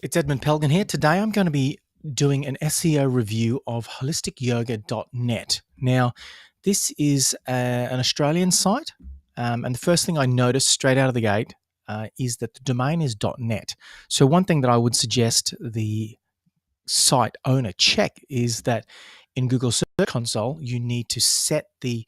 It's Edmund Pelgan here. Today I'm going to be doing an SEO review of holisticyoga.net. Now, this is an Australian site, and the first thing I noticed straight out of the gate is that the domain is .net. So one thing that I would suggest the site owner check is that in Google Search Console, you need to set the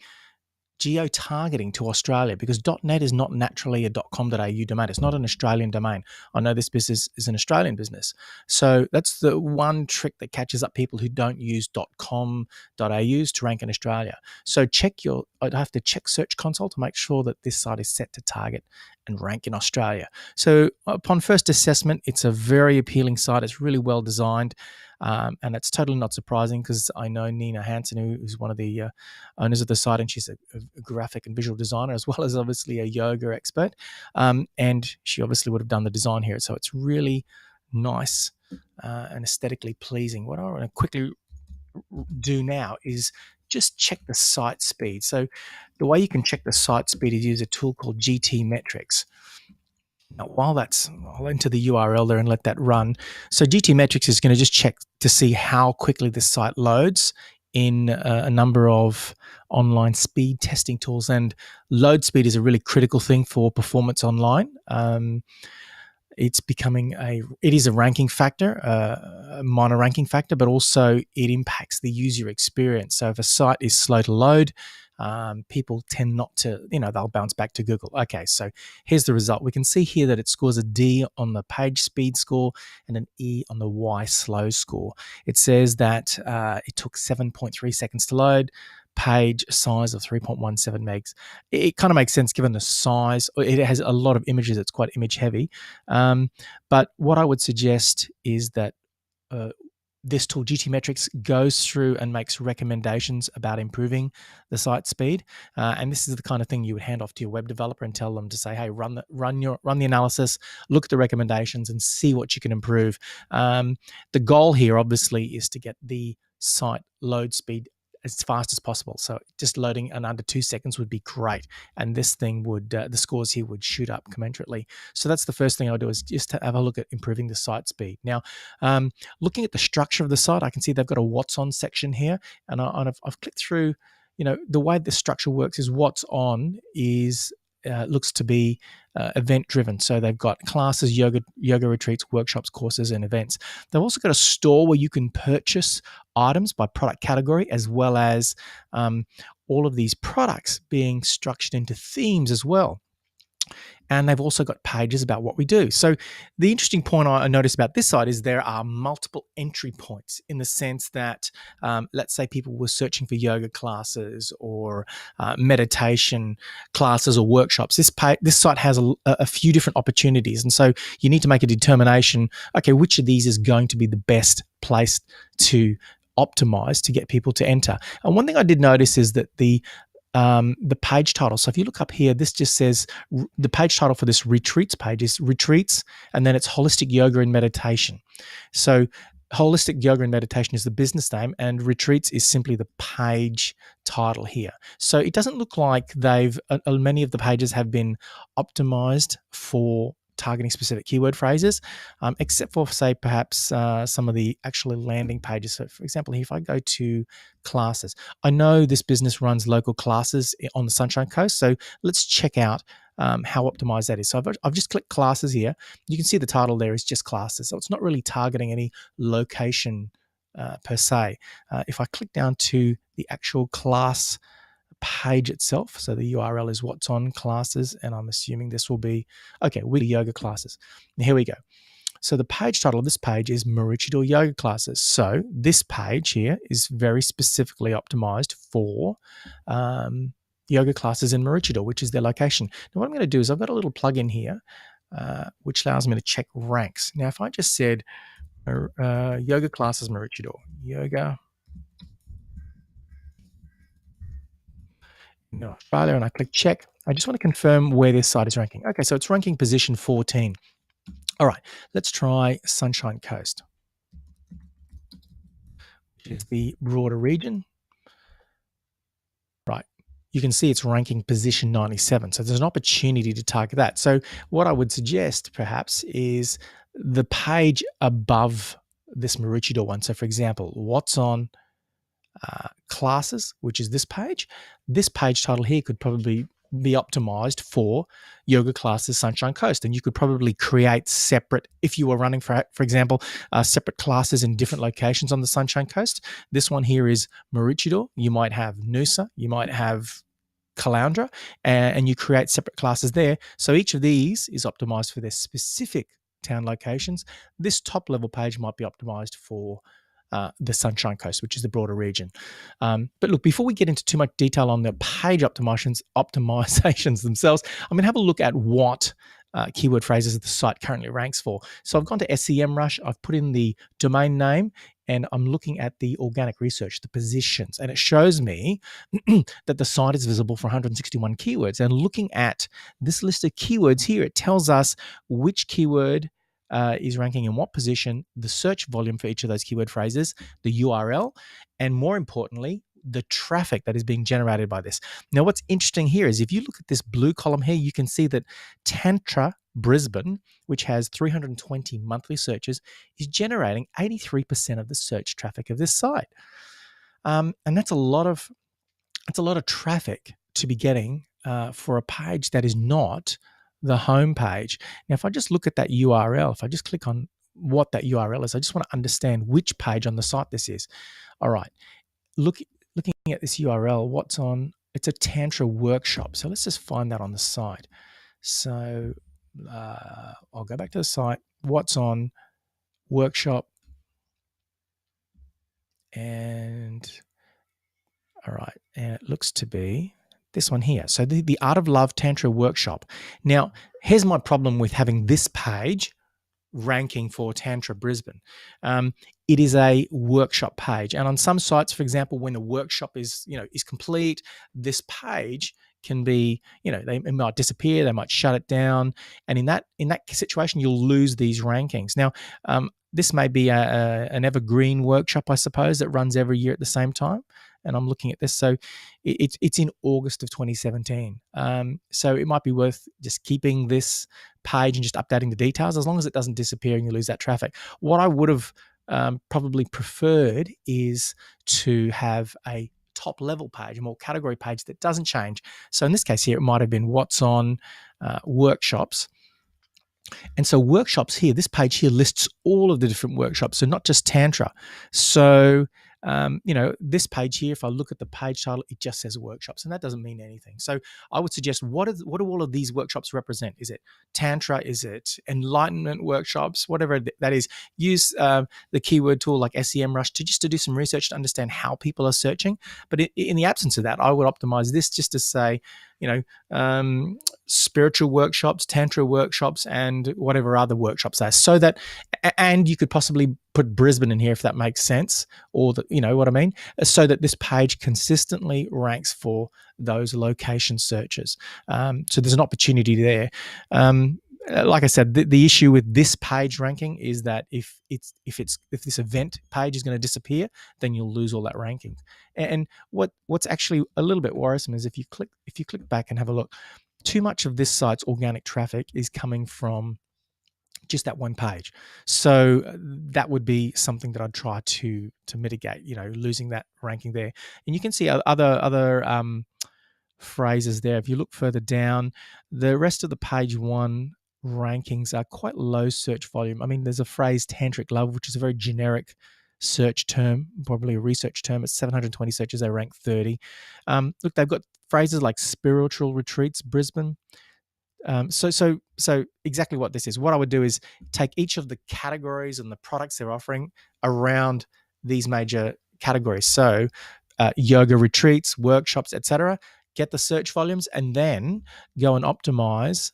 geo-targeting to Australia, because .net is not naturally a .com.au domain. It's not an Australian domain. I know this business is an Australian business. So that's the one trick that catches up people who don't use .com.aus to rank in Australia. So I'd have to check Search Console to make sure that this site is set to target and rank in Australia. So upon first assessment, it's a very appealing site. It's really well designed. And it's totally not surprising because I know Nina Hansen, who's one of the owners of the site, and she's a graphic and visual designer as well as obviously a yoga expert. And she obviously would have done the design here. So it's really nice and aesthetically pleasing. What I want to quickly do now is just check the site speed. So the way you can check the site speed is use a tool called GT Metrics. Now, I'll enter the URL there and let that run. So GT Metrics is going to just check to see how quickly the site loads in a number of online speed testing tools. And load speed is a really critical thing for performance online. It is a ranking factor, a minor ranking factor, but also it impacts the user experience. So if a site is slow to load, people tend not to, they'll bounce back to Google. Okay, so here's the result. We can see here that it scores a D on the page speed score and an E on the Y slow score. It says that it took 7.3 seconds to load, page size of 3.17 megs. It kind of makes sense given the size. It has a lot of images. It's quite image heavy. But what I would suggest is that this tool, GT Metrics, goes through and makes recommendations about improving the site speed. And this is the kind of thing you would hand off to your web developer and tell them to say, hey, run the analysis, look at the recommendations and see what you can improve. The goal here, obviously, is to get the site load speed as fast as possible. So just loading in under 2 seconds would be great. And this thing would, the scores here would shoot up commensurately. So that's the first thing I'll do, is just to have a look at improving the site speed. Now, looking at the structure of the site, I can see they've got a what's on section here. And I've clicked through, the way the structure works is what's on is looks to be event driven. So they've got classes, yoga retreats, workshops, courses, and events. They've also got a store where you can purchase items by product category, as well as all of these products being structured into themes as well. And they've also got pages about what we do. So the interesting point I noticed about this site is there are multiple entry points, in the sense that, let's say people were searching for yoga classes or meditation classes or workshops. This site has a few different opportunities. And so you need to make a determination, okay, which of these is going to be the best place to optimize to get people to enter. And one thing I did notice is that the page title. So if you look up here, this just says the page title for this retreats page is retreats, and then it's holistic yoga and meditation. So holistic yoga and meditation is the business name, and retreats is simply the page title here. So it doesn't look like many of the pages have been optimized for targeting specific keyword phrases, except for, say, perhaps some of the actual landing pages. So for example, here, if I go to classes, I know this business runs local classes on the Sunshine Coast. So let's check out how optimized that is. So I've just clicked classes here. You can see the title there is just classes. So it's not really targeting any location per se. If I click down to the actual class page itself, so the URL is what's on classes, and I'm assuming this will be, okay, weekly yoga classes. Now, here we go. So the page title of this page is Maroochydore Yoga Classes. So this page here is very specifically optimized for yoga classes in Maroochydore, which is their location. Now, what I'm going to do is I've got a little plugin here, which allows me to check ranks. Now, if I just said yoga classes Maroochydore, yoga in Australia, and I click check, I just want to confirm where this site is ranking. Okay, so it's ranking position 14. All right, let's try Sunshine Coast, which is the broader region. Right, you can see it's ranking position 97. So there's an opportunity to target that. So what I would suggest perhaps is the page above this Maroochydore one. So, for example, what's on classes, which is this page title here could probably be optimized for yoga classes Sunshine Coast, and you could probably create separate, if you were running for example, separate classes in different locations on the Sunshine Coast. This one here is Maroochydore. You might have Noosa, you might have Caloundra, and you create separate classes there. So each of these is optimized for their specific town locations. This top level page might be optimized for the Sunshine Coast, which is the broader region. But look, before we get into too much detail on the page optimizations themselves, I'm going to have a look at what keyword phrases the site currently ranks for. So I've gone to SEMrush, I've put in the domain name, and I'm looking at the organic research, the positions, and it shows me that the site is visible for 161 keywords. And looking at this list of keywords here, it tells us which keyword is ranking in what position, the search volume for each of those keyword phrases, the URL, and more importantly, the traffic that is being generated by this. Now, what's interesting here is if you look at this blue column here, you can see that Tantra Brisbane, which has 320 monthly searches, is generating 83% of the search traffic of this site. And that's a lot of traffic to be getting for a page that is not the home page. Now, if I just look at that URL, if I just click on what that URL is, I just want to understand which page on the site this is. All right, looking at this URL, what's on? It's a Tantra workshop. So let's just find that on the site. So I'll go back to the site. What's on workshop? And all right, and it looks to be this one here. So the Art of Love Tantra workshop. Now, here's my problem with having this page ranking for Tantra Brisbane. It is a workshop page, and on some sites, for example, when the workshop is complete, this page can be, it might disappear, they might shut it down, and in that situation, you'll lose these rankings. Now, this may be an evergreen workshop, I suppose, that runs every year at the same time. And I'm looking at this. So it's in August of 2017. So it might be worth just keeping this page and just updating the details as long as it doesn't disappear and you lose that traffic. What I would have probably preferred is to have a top level page, a more category page that doesn't change. So in this case here, it might have been what's on workshops. And so workshops here, this page here lists all of the different workshops, so not just Tantra. So this page here, if I look at the page title, it just says workshops, and that doesn't mean anything. So I would suggest, what do all of these workshops represent? Is it Tantra? Is it enlightenment workshops? Whatever that is, use the keyword tool like SEMrush to do some research to understand how people are searching. But in the absence of that, I would optimize this just to say, spiritual workshops, Tantra workshops, and whatever other workshops are. So that, and you could possibly put Brisbane in here if that makes sense, or what I mean, so that this page consistently ranks for those location searches. So there's an opportunity there. Like I said, the issue with this page ranking is that if this event page is going to disappear, then you'll lose all that ranking. And what's actually a little bit worrisome is if you click back and have a look, too much of this site's organic traffic is coming from just that one page. So that would be something that I'd try to mitigate, losing that ranking there. And you can see other phrases there. If you look further down, the rest of the page one rankings are quite low search volume. I mean, there's a phrase tantric love, which is a very generic search term, probably a research term. It's 720 searches, they rank 30. Look, they've got phrases like spiritual retreats, Brisbane. So exactly what this is. What I would do is take each of the categories and the products they're offering around these major categories. So yoga retreats, workshops, etc. Get the search volumes and then go and optimize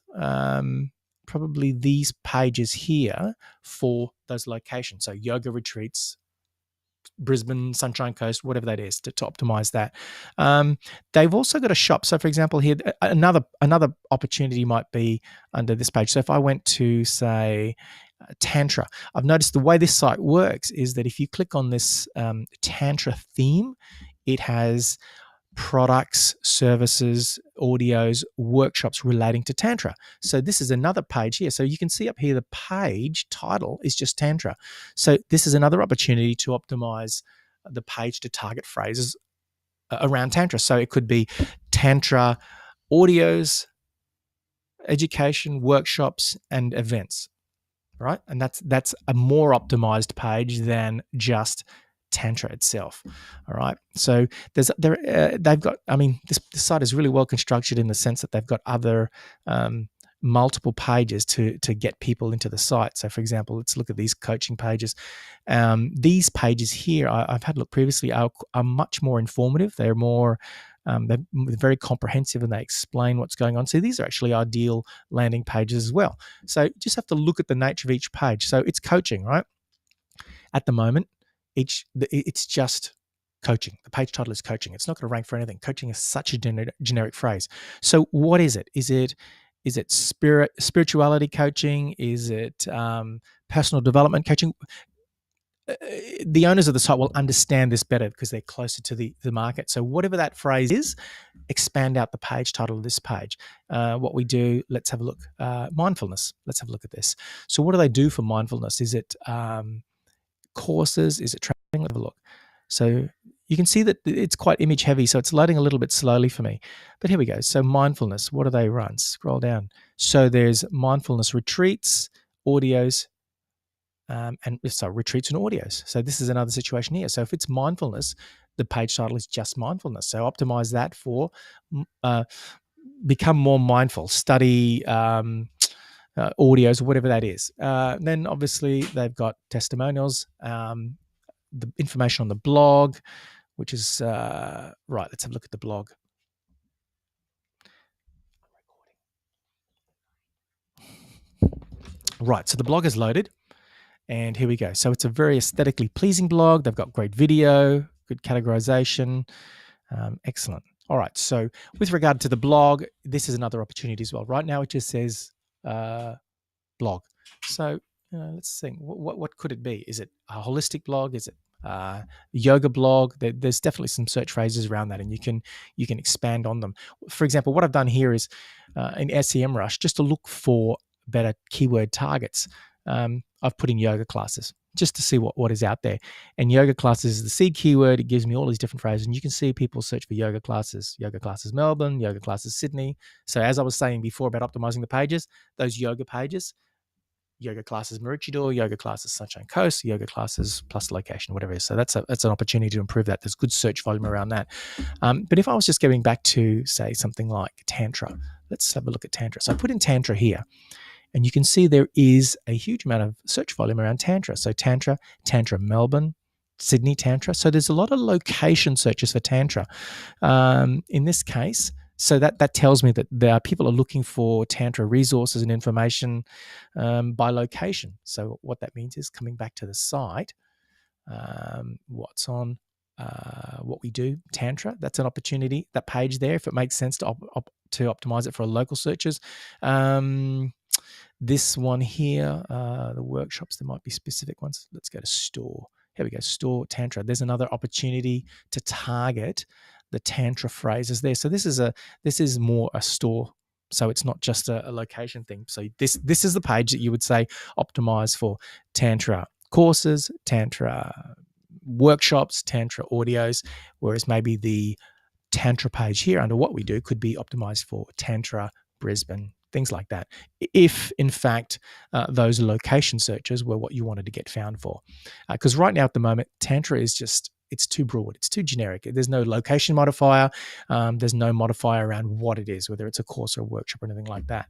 probably these pages here for those locations. So yoga retreats, Brisbane, Sunshine Coast, whatever that is, to optimize that. They've also got a shop. So, for example, here another opportunity might be under this page. So, if I went to say Tantra, I've noticed the way this site works is that if you click on this Tantra theme, it has products, services, audios, workshops relating to Tantra. So this is another page here. So you can see up here the page title is just Tantra. So this is another opportunity to optimize the page to target phrases around Tantra. So it could be Tantra audios, education, workshops, and events, right? And that's a more optimized page than just Tantra itself. All right. So they've got. I mean, this site is really well constructed in the sense that they've got other multiple pages to get people into the site. So, for example, let's look at these coaching pages. These pages here, I've had a look previously, are much more informative. They're more they're very comprehensive and they explain what's going on. So these are actually ideal landing pages as well. So you just have to look at the nature of each page. So it's coaching, right? At the moment, it's just coaching. The page title is coaching. It's not going to rank for anything. Coaching is such a generic phrase. So what is it? Is it spirituality coaching? Is it personal development coaching? The owners of the site will understand this better because they're closer to the market. So whatever that phrase is, expand out the page title of this page. What we do, let's have a look. Mindfulness. Let's have a look at this. So what do they do for mindfulness? Is it courses? Is it training? Let's have a look. So you can see that it's quite image heavy, so it's loading a little bit slowly for me. But here we go. So mindfulness, what do they run? Scroll down. So there's mindfulness retreats, audios, retreats and audios. So this is another situation here. So if it's mindfulness, the page title is just mindfulness. So optimize that for become more mindful, study audios or whatever that is. Then obviously they've got testimonials, the information on the blog, which is right. Let's have a look at the blog. Right, so the blog is loaded. And here we go. So it's a very aesthetically pleasing blog. They've got great video, good categorization. Excellent. All right. So with regard to the blog, this is another opportunity as well. Right now it just says blog. So let's think. What could it be? Is it a holistic blog? Is it yoga blog? There's definitely some search phrases around that, and you can expand on them. For example, what I've done here is in SEMrush, just to look for better keyword targets. I've put in yoga classes just to see what is out there. And yoga classes is the seed keyword. It gives me all these different phrases. And you can see people search for yoga classes Melbourne, yoga classes Sydney. So as I was saying before about optimizing the pages, those yoga pages, yoga classes Maroochydore, yoga classes Sunshine Coast, yoga classes plus location, whatever it is. So that's an opportunity to improve that. There's good search volume around that. But if I was just going back to, say, something like Tantra, let's have a look at Tantra. So I put in Tantra here. And you can see there is a huge amount of search volume around Tantra. So Tantra Melbourne, Sydney Tantra. So there's a lot of location searches for Tantra. In this case, so that tells me that there are people are looking for Tantra resources and information by location. So what that means is coming back to the site, what's on, what we do, Tantra. That's an opportunity. That page there, if it makes sense to optimize it for local searches. This one here, the workshops, there might be specific ones. Let's go to store. Here we go, store Tantra. There's another opportunity to target the Tantra phrases there. So this is more a store. So it's not just a location thing. So this is the page that you would say optimize for Tantra courses, Tantra workshops, Tantra audios, whereas maybe the Tantra page here under what we do could be optimized for Tantra Brisbane, things like that, if in fact those location searches were what you wanted to get found for. Because right now at the moment, Tantra is just, it's too broad, it's too generic. There's no location modifier, there's no modifier around what it is, whether it's a course or a workshop or anything like that.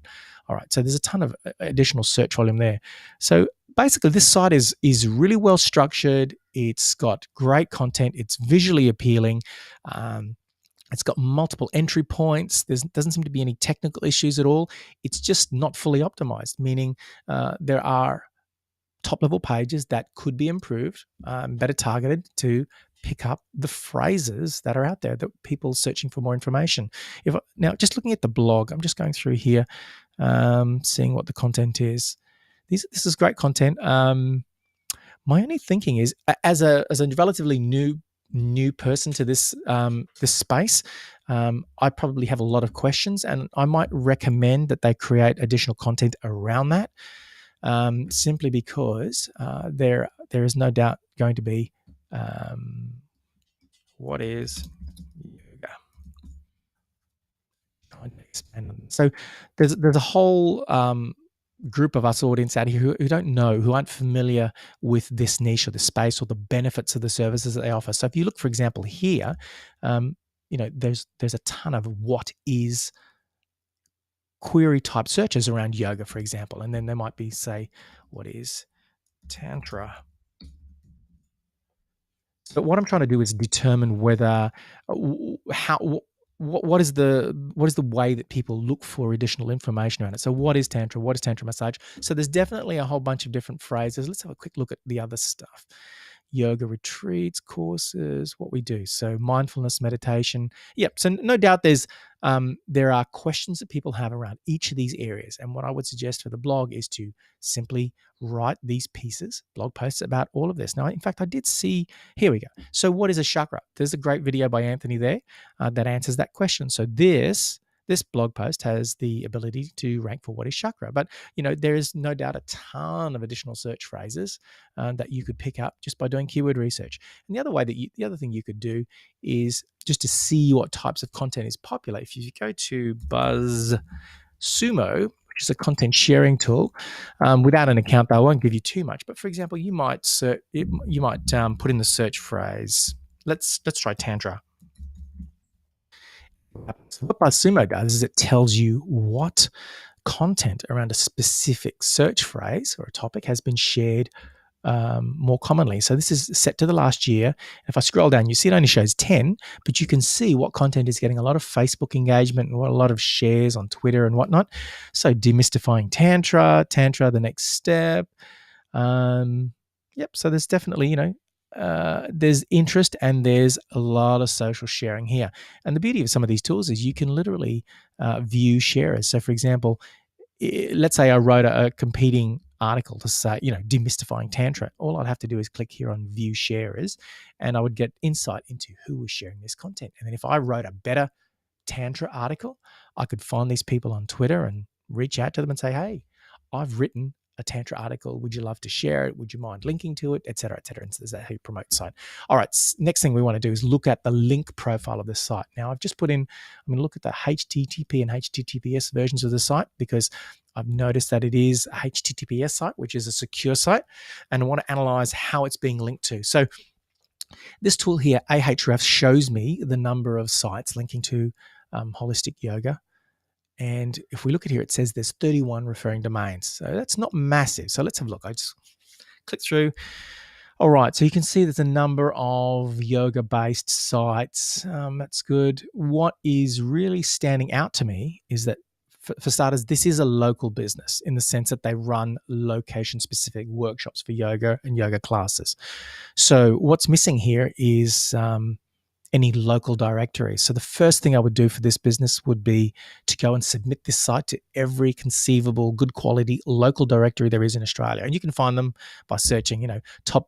All right, so there's a ton of additional search volume there. So basically this site is really well structured, it's got great content, it's visually appealing, it's got multiple entry points. There doesn't seem to be any technical issues at all. It's just not fully optimized, meaning there are top-level pages that could be improved, better targeted to pick up the phrases that are out there that people searching for more information. Now, just looking at the blog, I'm just going through here, seeing what the content is. This is great content. My only thinking is, as a relatively new new person to this space, I probably have a lot of questions, and I might recommend that they create additional content around that, simply because there is no doubt going to be what is yoga. So there's a whole group of us audience out here who don't know, who aren't familiar with this niche or the space or the benefits of the services that they offer. So if you look, for example, here, there's a ton of what is query type searches around yoga, for example, and then there might be, say, what is tantra. But what I'm trying to do is determine whether how what is the way that people look for additional information around it. So what is tantra? What is tantra massage? So there's definitely a whole bunch of different phrases. Let's have a quick look at the other stuff. Yoga retreats, courses, what we do. So mindfulness, meditation. Yep. So no doubt there are questions that people have around each of these areas. And what I would suggest for the blog is to simply write these pieces, blog posts about all of this. Now, in fact, I did see, here we go. So what is a chakra? There's a great video by Anthony there that answers that question. So this blog post has the ability to rank for what is chakra. But, there is no doubt a ton of additional search phrases that you could pick up just by doing keyword research. And the other thing you could do is just to see what types of content is popular. If you go to BuzzSumo, which is a content sharing tool, without an account, they won't give you too much. But for example, you might put in the search phrase. Let's try tantra. So what BuzzSumo does is it tells you what content around a specific search phrase or a topic has been shared more commonly. So this is set to the last year. If I scroll down, you see it only shows 10, but you can see what content is getting a lot of Facebook engagement and a lot of shares on Twitter and whatnot. So demystifying tantra, the next step. Yep. So there's definitely, there's interest and there's a lot of social sharing here. And the beauty of some of these tools is you can literally view sharers. So for example, let's say I wrote a competing article to say, demystifying tantra. All I'd have to do is click here on view sharers, and I would get insight into who was sharing this content. And then if I wrote a better tantra article, I could find these people on Twitter and reach out to them and say, hey, I've written a tantra article. Would you love to share it? Would you mind linking to it, et cetera, et cetera? And so that's how you promote the site. All right. Next thing we want to do is look at the link profile of the site. Now I've just I'm going to look at the HTTP and HTTPS versions of the site because I've noticed that it is a HTTPS site, which is a secure site, and I want to analyze how it's being linked to. So this tool here, Ahrefs, shows me the number of sites linking to holistic yoga. And if we look at here, it says there's 31 referring domains. So that's not massive. So let's have a look. I just click through. All right. So you can see there's a number of yoga-based sites. That's good. What is really standing out to me is that, for starters, this is a local business in the sense that they run location-specific workshops for yoga and yoga classes. So what's missing here is any local directory. So the first thing I would do for this business would be to go and submit this site to every conceivable good quality local directory there is in Australia. And you can find them by searching, top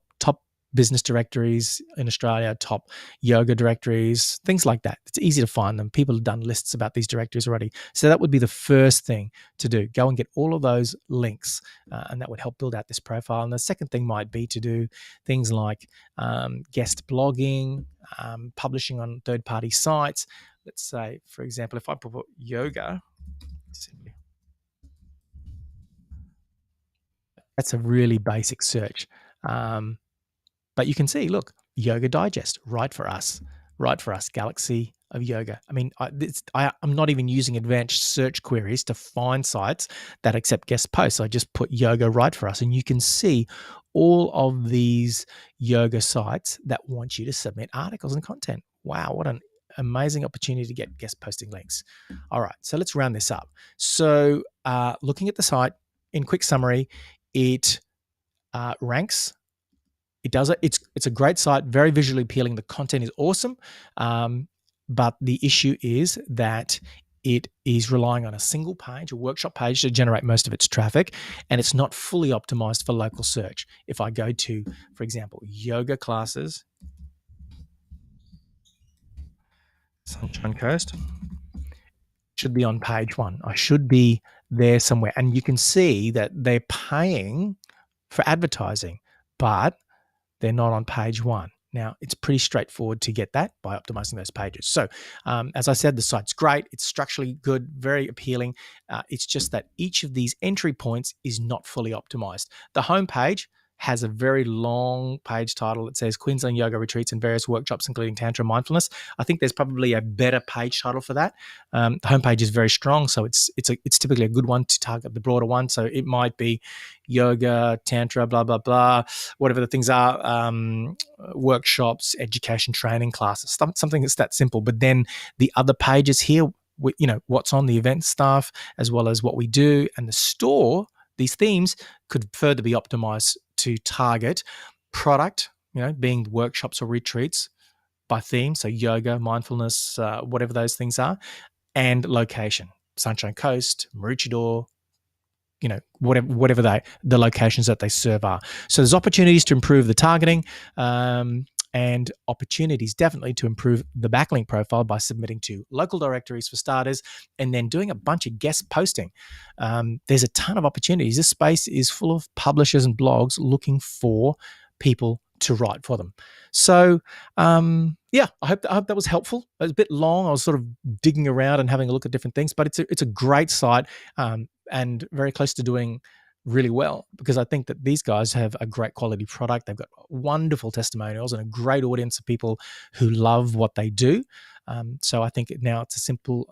business directories in Australia, top yoga directories, things like that. It's easy to find them. People have done lists about these directories already. So that would be the first thing to do. Go and get all of those links, and that would help build out this profile. And the second thing might be to do things like guest blogging, publishing on third-party sites. Let's say, for example, if I put yoga, that's a really basic search. But you can see, look, Yoga Digest, right for us, Galaxy of Yoga. I mean, I'm not even using advanced search queries to find sites that accept guest posts. I just put yoga right for us, and you can see all of these yoga sites that want you to submit articles and content. Wow, what an amazing opportunity to get guest posting links. All right, so let's round this up. So looking at the site, in quick summary, it ranks. It does it. It's a great site, very visually appealing. The content is awesome, but the issue is that it is relying on a single page, a workshop page, to generate most of its traffic, and it's not fully optimized for local search. If I go to, for example, yoga classes, Sunshine Coast should be on page one. I should be there somewhere. And you can see that they're paying for advertising, but they're not on page one. Now, it's pretty straightforward to get that by optimizing those pages. So, as I said, the site's great. It's structurally good, very appealing. It's just that each of these entry points is not fully optimized. The homepage has a very long page title. It says Queensland Yoga Retreats and various workshops, including Tantra Mindfulness. I think there's probably a better page title for that. The homepage is very strong, so it's typically a good one to target the broader one. So it might be yoga, tantra, blah, blah, blah, whatever the things are, workshops, education, training classes, something that's that simple. But then the other pages here, what's on the event stuff, as well as what we do, and the store, these themes could further be optimized to target product, being workshops or retreats by theme. So yoga, mindfulness, whatever those things are, and location, Sunshine Coast, Maroochydore, whatever the locations that they serve are. So there's opportunities to improve the targeting, and opportunities definitely to improve the backlink profile by submitting to local directories for starters, and then doing a bunch of guest posting. There's a ton of opportunities. This space is full of publishers and blogs looking for people to write for them. So, I hope that was helpful. It was a bit long. I was sort of digging around and having a look at different things, but it's a great site, and very close to doing really well, because I think that these guys have a great quality product. They've got wonderful testimonials and a great audience of people who love what they do. So I think now it's a simple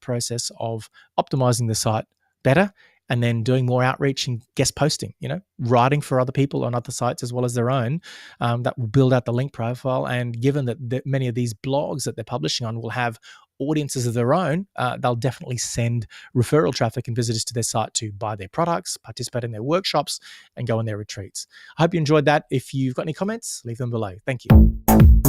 process of optimizing the site better, and then doing more outreach and guest posting, writing for other people on other sites as well as their own, that will build out the link profile. And given that many of these blogs that they're publishing on will have audiences of their own, they'll definitely send referral traffic and visitors to their site to buy their products, participate in their workshops, and go on their retreats. I hope you enjoyed that. If you've got any comments, leave them below. Thank you.